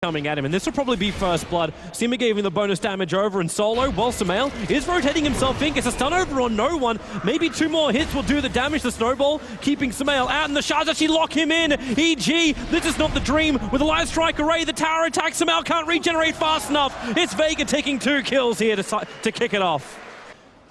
coming at him, and this will probably be first blood. Sima gave him the bonus damage over, and Solo, while Sumail is rotating himself in, gets a stun over on no one. Maybe 2 more hits will do the damage to Snowball, keeping Sumail out, and the shards actually lock him in. EG, this is not the dream. With a live strike array, the tower attack, Sumail can't regenerate fast enough. It's VEGA taking 2 kills here to kick it off.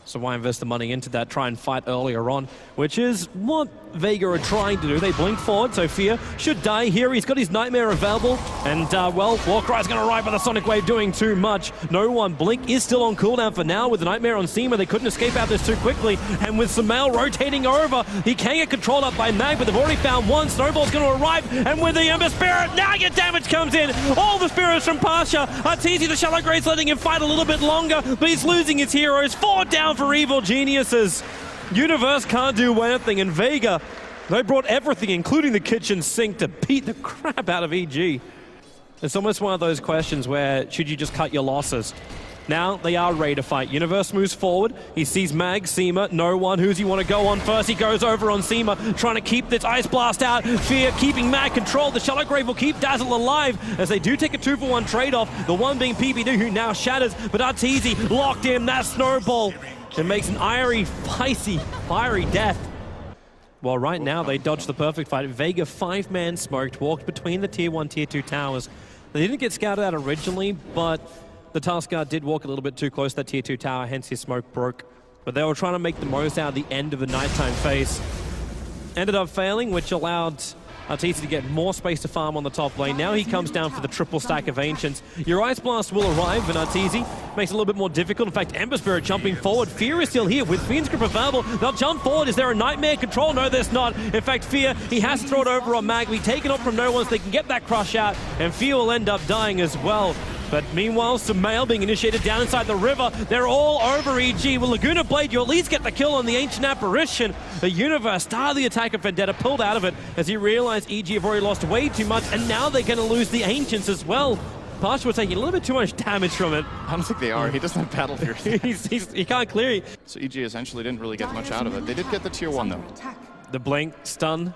So why invest the money into that, try and fight earlier on, which is what VEGA are trying to do. They blink forward, so Fear should die here. He's got his Nightmare available, and well, Warcry's going to arrive by the Sonic Wave doing too much. No one. Blink is still on cooldown for now with the Nightmare on Sima. They couldn't escape out this too quickly, and with Sumail rotating over, he can get controlled up by Mag, but they've already found one. Snowball's going to arrive, and with the Ember Spirit, now your damage comes in. All the spirits from Pasha. Arteezy, the Shallow Grade's letting him fight a little bit longer, but he's losing his heroes. 4 down for Evil Geniuses. Universe can't do anything, and VEGA, they brought everything, including the kitchen sink, to beat the crap out of EG. It's almost one of those questions where, should you just cut your losses? Now, they are ready to fight. Universe moves forward. He sees Mag, Sima, no one. Who's he want to go on first? He goes over on Sima, trying to keep this Ice Blast out. Fear keeping Mag controlled. The Shallow Grave will keep Dazzle alive as they do take a 2-for-1 trade-off. The one being PBD, who now shatters, but Arteezy locked in. That Snowball. It makes an fiery death. Well, right now, they dodged the perfect fight. VEGA 5-man smoked, walked between the Tier 1, Tier 2 towers. They didn't get scouted out originally, but the Task Guard did walk a little bit too close to that Tier 2 tower, hence his smoke broke. But they were trying to make the most out of the end of the nighttime phase. Ended up failing, which allowed Arteezy to get more space to farm on the top lane. Now he comes down for the triple stack of Ancients. Your Ice Blast will arrive, and Arteezy makes it a little bit more difficult. In fact, Ember Spirit jumping forward. Fear is still here with Fiend's Grip available. They'll jump forward. Is there a Nightmare control? No, there's not. In fact, Fear, he has to throw it over on Mag. Be taken off from no one so they can get that crush out, and Fear will end up dying as well. But meanwhile, Sumail being initiated down inside the river. They're all over EG. With Laguna Blade, you at least get the kill on the Ancient Apparition. The Universe started the attack of Vendetta, pulled out of it as he realized EG have already lost way too much, and now they're going to lose the Ancients as well. Pasha was taking a little bit too much damage from it. I don't think they are. He doesn't have Battle Fury. He can't clear it. So EG essentially didn't really get much out of it. They did get the Tier 1 though. The blink, stun.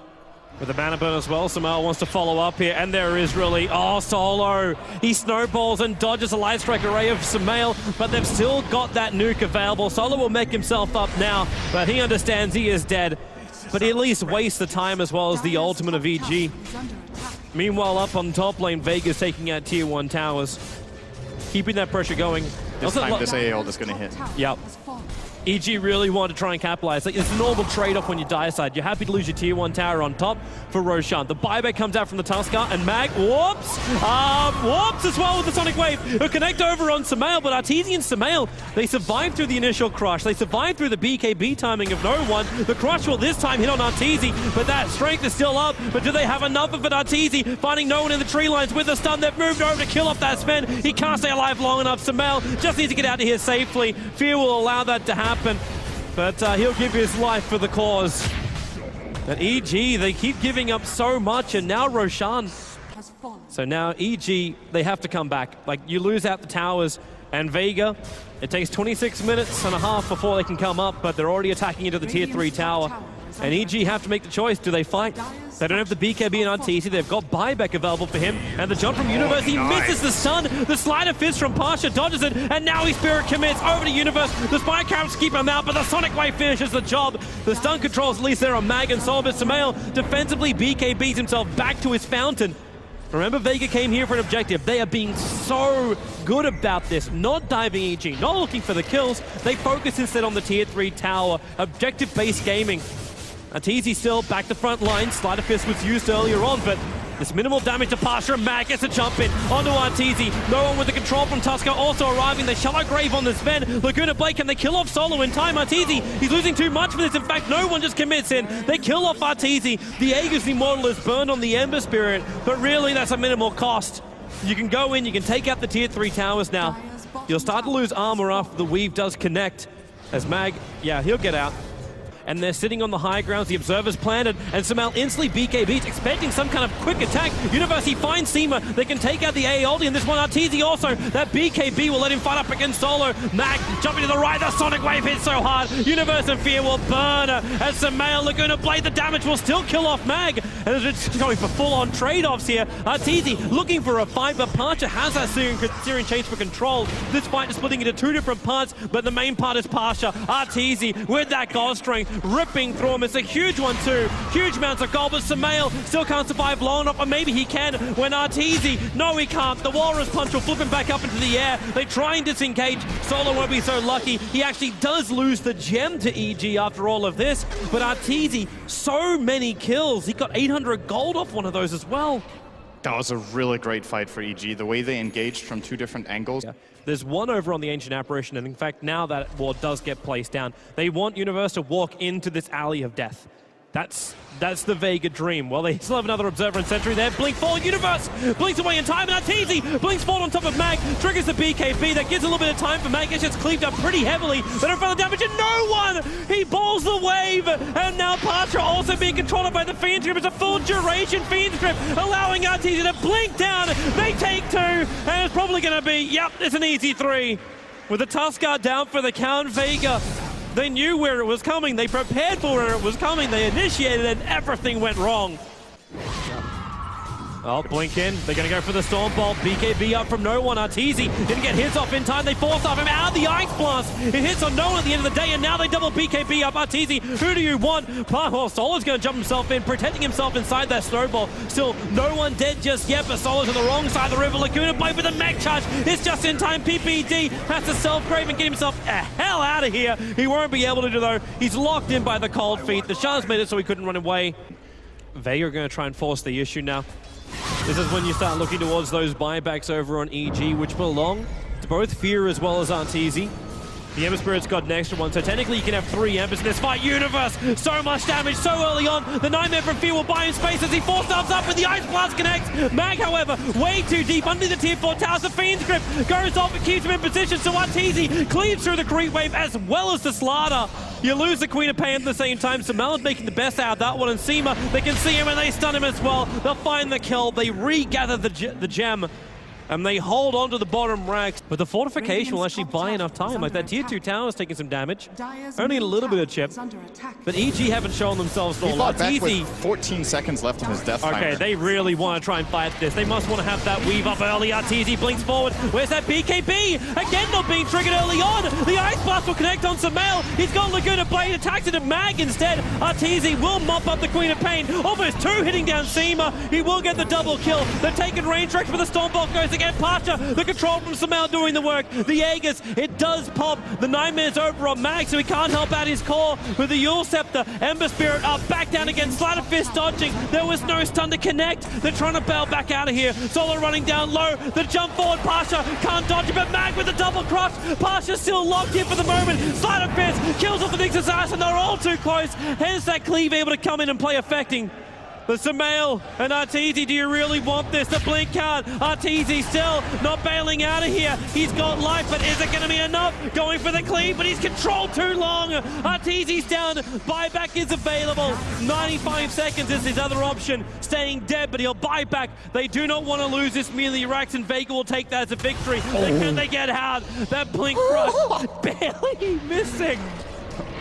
With the mana burn as well, Sumail wants to follow up here, and there is really, Solo. He snowballs and dodges a light strike array of Sumail, but they've still got that nuke available. Solo will make himself up now, but he understands he is dead. But he at least wastes the time as well as the ultimate of EG. Meanwhile, up on top lane, VEGA's taking out Tier 1 towers, keeping that pressure going. This time, this AO is going to hit. Yep. EG really want to try and capitalize. Like, it's a normal trade-off when you die side. You're happy to lose your Tier 1 tower on top for Roshan. The buyback comes out from the Tuskar, and Mag, whoops as well with the Sonic Wave. He'll connect over on Sumail, but Arteezy and Sumail, they survived through the initial crush. They survived through the BKB timing of no one. The crush will this time hit on Arteezy, but that strength is still up. But do they have enough of it? Arteezy finding no one in the tree lines with a stun. They've moved over to kill off that Sven. He can't stay alive long enough. Sumail just needs to get out of here safely. Fear will allow that to happen, but he'll give his life for the cause. But EG, they keep giving up so much, and now Roshan. So now EG, they have to come back. Like, you lose out the towers, and VEGA, it takes 26 minutes and a half before they can come up, but they're already attacking into the Tier 3 tower. And EG have to make the choice. Do they fight? They don't have the BKB and Arteezy. They've got buyback available for him. And the jump from Universe, he misses the stun. The Slider Fist from Pasha dodges it, and now he Spirit commits over to Universe. The Spire Carrots keep him out, but the Sonic Wave finishes the job. The stun controls, at least there are Mag and Soul, but Sumail defensively BKBs himself back to his fountain. Remember, VEGA came here for an objective. They are being so good about this, not diving EG, not looking for the kills. They focus instead on the Tier 3 tower, objective-based gaming. Arteezy still back to front line. Slider Fist was used earlier on, but this minimal damage to Pasha. Mag gets a jump in onto Arteezy. No one with the control from Tuskar also arriving. The Shallow Grave on the Sven. Laguna Blade, can they kill off Solo in time? Arteezy, he's losing too much for this. In fact, no one just commits in. They kill off Arteezy. The Aegis Immortal is burned on the Ember Spirit, but really that's a minimal cost. You can go in, you can take out the Tier 3 towers now. You'll start to lose armor after the weave does connect. As Mag, yeah, he'll get out. and they're sitting on the high grounds. The Observer's planted, and Sumail instantly BKBs, expecting some kind of quick attack. University finds Seema. They can take out the A ulti, and this one Arteezy also. That BKB will let him fight up against Solo. Mag jumping to the right. The Sonic Wave hits so hard. Universe and Fear will burn as Sumail Laguna Blade. The damage will still kill off Mag, and it's going for full-on trade-offs here. Arteezy looking for a fight, but Parcher has that Synderen change for control. This fight is splitting into two different parts, but the main part is Parcher. Arteezy with that gold strength, ripping through him. It's a huge one too. Huge amounts of gold, but Sumail still can't survive long enough, or maybe he can when Arteezy, no he can't. The Walrus Punch will flip him back up into the air. They try and disengage. Solo won't be so lucky. He actually does lose the gem to EG after all of this, but Arteezy, so many kills. He got 800 gold off one of those as well. That was a really great fight for EG. The way they engaged from two different angles. Yeah. There's one over on the Ancient Apparition, and in fact, now that ward does get placed down, they want Universe to walk into this alley of death. That's the Vega dream. Well, they still have another Observer and Sentry there. Blink forward, Universe blinks away in time, and Arteezy blinks forward on top of Mag, triggers the BKB. That gives a little bit of time for Mag. It's just cleaved up pretty heavily. They don't feel the damage, and no one! He balls the wave, and now Parcher also being controlled by the Fiend's Grip. It's a full duration Fiend's Grip, allowing Arteezy to blink down. They take two, and it's probably going to be, yep, it's an easy 3. With the Tuskar down for the count, Vega, they knew where it was coming, they prepared for where it was coming, they initiated it, and everything went wrong. Oh, blink in. They're going to go for the Storm Bolt. BKB up from no one. Arteezy didn't get hits off in time. They force off him out of the Ice Blast. It hits on no one at the end of the day, and now they double BKB up. Arteezy, who do you want? Oh, Solo's going to jump himself in, protecting himself inside that snowball. Still, no one dead just yet, but Solo's on the wrong side of the river. Laguna Blade with a mech charge. It's just in time. PPD has to self-grave and get himself the hell out of here. He won't be able to do though. He's locked in by the cold feet. The Shards made it so he couldn't run away. Vega are going to try and force the issue now. This is when you start looking towards those buybacks over on EG, which belong to both Fear as well as Arteezy. The Ember Spirit's got an extra one, so technically you can have 3 Embers in this fight. Universe, so much damage so early on. The Nightmare from Fear will buy him space as he 4-stars up with the Ice Blast connects. Mag, however, way too deep under the tier 4 towers. The Fiend's Grip goes off and keeps him in position, so Arteezy cleaves through the creep wave as well as the Slaughter. You lose the Queen of Pain at the same time. Sumail is making the best out of that one, and Seema, they can see him and they stun him as well. They'll find the kill. They regather the gem, and they hold on to the bottom racks. But the fortification will actually buy enough time. Like that tier 2 tower is taking some damage. Only a little bit of chip. But EG haven't shown themselves at all. He fought back with 14 seconds left on his death timer. Okay, they really want to try and fight this. They must want to have that weave up early. Arteezy blinks forward. Where's that BKB? Again, not being triggered early on. The Ice Blast will connect on Sumail. He's got Laguna Blade, attacks it at Mag instead. Arteezy will mop up the Queen of Pain. Almost 2 hitting down Seema. He will get the double kill. They're taking range tracks, but the Stormbolt goes again. Parcher, the control from Sumail doing the work. The Aegis, it does pop. The Nightmare's over on Mag, so he can't help out his core. With the Yule Scepter, Ember Spirit up, back down again. Slider Fist dodging. There was no stun to connect. They're trying to bail back out of here. Solo running down low. The jump forward, Parcher can't dodge it, but Mag with the double crush. Parcher still locked in for the moment. Slider Fist kills off the Nyx Assassin. They're all too close. Hence that cleave able to come in and play affecting. The Sumail and Arteezy, do you really want this? The blink card. Arteezy still not bailing out of here. He's got life, but is it going to be enough? Going for the cleave, but he's controlled too long. Arteezy's down. Buyback is available. 95 seconds is his other option. Staying dead, but he'll buy back. They do not want to lose this melee. Rax and Vega will take that as a victory. Can they get out? That blink crush barely missing.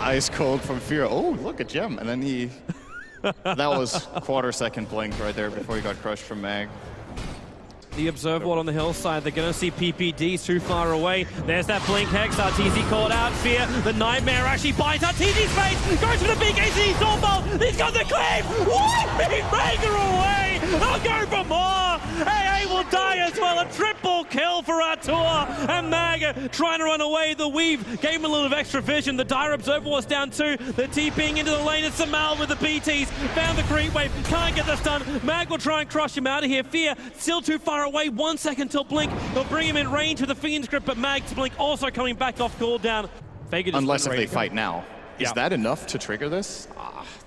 Ice cold from Fear. Oh, look at Gem. And then he... That was quarter-second blink right there before he got crushed from Mag. The Observe Ward on the hillside, they're going to see PPD too far away. There's that blink hex. Arteezy caught out. Fear, the Nightmare actually bites Arteezy's face. Goes for the big AC Stormbolt. He's got the claim. Wiping Vega away. They'll go for more. AA will die as well. A triple kill for Artur. And Mag trying to run away. The weave gave him a little of extra vision. The Dire Observer was down too. They're TPing into the lane. It's Sumail with the BTs. Found the creep wave. Can't get the stun. Mag will try and crush him out of here. Fear still too far away. 1 second till blink. They'll bring him in range with the Fiend's Grip, but Mag's blink also coming back off cooldown. Unless if they fight now. Is that enough to trigger this?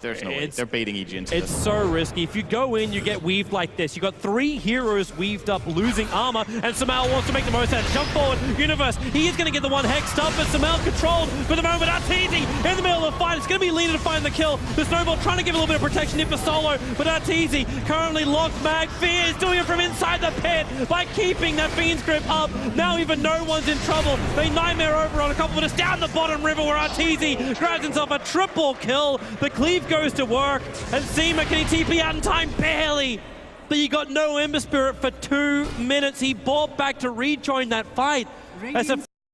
There's no way. They're baiting EG into this. It's so risky. If you go in, you get weaved like this. You got 3 heroes weaved up, losing armor, and Sumail wants to make the most out of it. Jump forward, Universe. He is going to get the one hexed up, but Sumail controlled for the moment. Arteezy in the middle of the fight. It's going to be Lina to find the kill. The Snowball trying to give a little bit of protection in for Solo, but Arteezy currently locked mag. Fear is doing it from inside the pit by keeping that Fiend's grip up. Now even no one's in trouble. They Nightmare over on a couple of us down the bottom river where Arteezy grabs himself a triple kill. The cleave goes to work, and Zima, can he TP out in time? Barely. But he got no Ember Spirit for 2 minutes. He bought back to rejoin that fight. As a